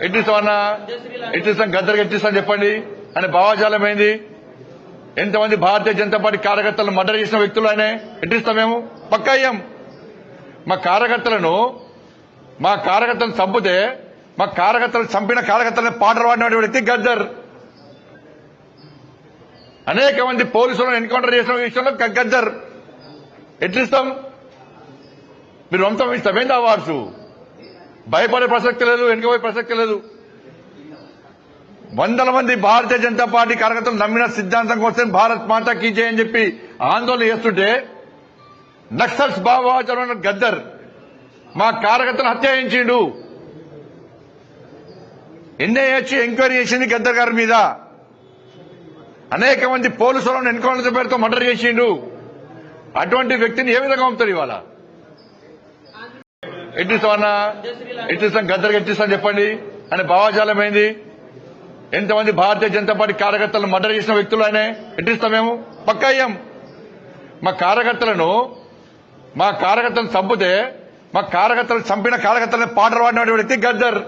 ఎట్టిస్తామన్నా ఎట్టిస్తాం గద్దరికి ఎట్టిస్తాం చెప్పండి అని భావాజాలం ఏంది? ఎంతమంది భారతీయ జనతా పార్టీ కార్యకర్తలను మర్డర్ చేసిన వ్యక్తులు ఆయన ఎట్టిస్తాం మేము? పక్కా అయ్యాం. మా కార్యకర్తలను చంపితే మా కార్యకర్తలు చంపిన కార్యకర్తలను పాటలు పాడిన వ్యక్తి గద్దర్. అనేక మంది పోలీసులను ఎన్కౌంటర్ చేసిన విషయంలో గద్దర్. ఎట్లిస్తాం? మీరు వంశం ఇస్తామేంటి అవార్డ్స్? భయపడే ప్రసక్తి లేదు, వెనుకపోయే ప్రసక్తి లేదు. వందల మంది భారతీయ జనతా పార్టీ కార్యకర్తలు నమ్మిన సిద్ధాంతం కోసం భారత్ మాతా కీ జై అని చెప్పి ఆందోళన చేస్తుంటే నక్సల్స్ భావోద్వేగ గద్దర్ మా కార్యకర్తలు హత్య చేయించిండు. ఎన్ఐఏ ఎంక్వైరీ చేసింది గద్దర్ గారి మీద. అనేక మంది పోలీసులను ఎన్కౌంటర్ పేరుతో మర్డర్ చేసిండు. అటువంటి వ్యక్తిని ఏ విధంగా పంపుతారు ఇవాళ? ఎట్టిస్తామన్నా ఎట్టిస్తాం గద్దరికి ఎట్టిస్తాం చెప్పండి అని భావాజాలం ఏంది? ఎంతమంది భారతీయ జనతా పార్టీ కార్యకర్తలను మర్డర్ చేసిన వ్యక్తులు ఆయన ఎట్టిస్తాం మేము? పక్కా అయ్యాం. మా కార్యకర్తలను చంపితే మా కార్యకర్తలు చంపిన కార్యకర్తలను పాటలు పాడిన వ్యక్తి గద్దర్.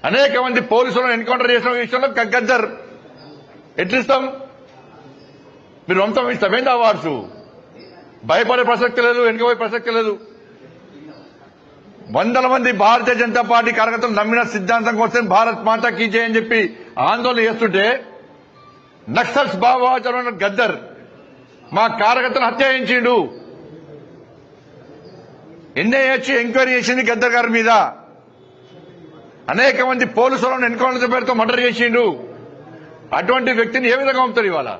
అనేక మంది పోలీసులను ఎన్కౌంటర్ చేసిన విషయంలో గద్దర్. ఎట్లిస్తాం? మీరు వంశం ఇస్తామేంటి అవార్డ్స్? భయపడే ప్రసక్తి లేదు, వెనుకపోయే ప్రసక్తి లేదు. వందల మంది భారతీయ జనతా పార్టీ కార్యకర్తలు నమ్మిన సిద్ధాంతం కోసం భారత్ మాతా కీ జై అని చెప్పి ఆందోళన చేస్తుంటే నక్సల్స్ భావోద్వేగ గద్దర్ మా కార్యకర్తలు హత్య చేయించిండు. ఎన్ఐఏ ఎంక్వైరీ చేసింది గద్దర్ గారి మీద. అనేక మంది పోలీసులను ఎన్కౌంటర్ పేరుతో మర్డర్ చేసిండు. అటువంటి వ్యక్తిని ఏ విధంగా పంపుతారు ఇవాళ?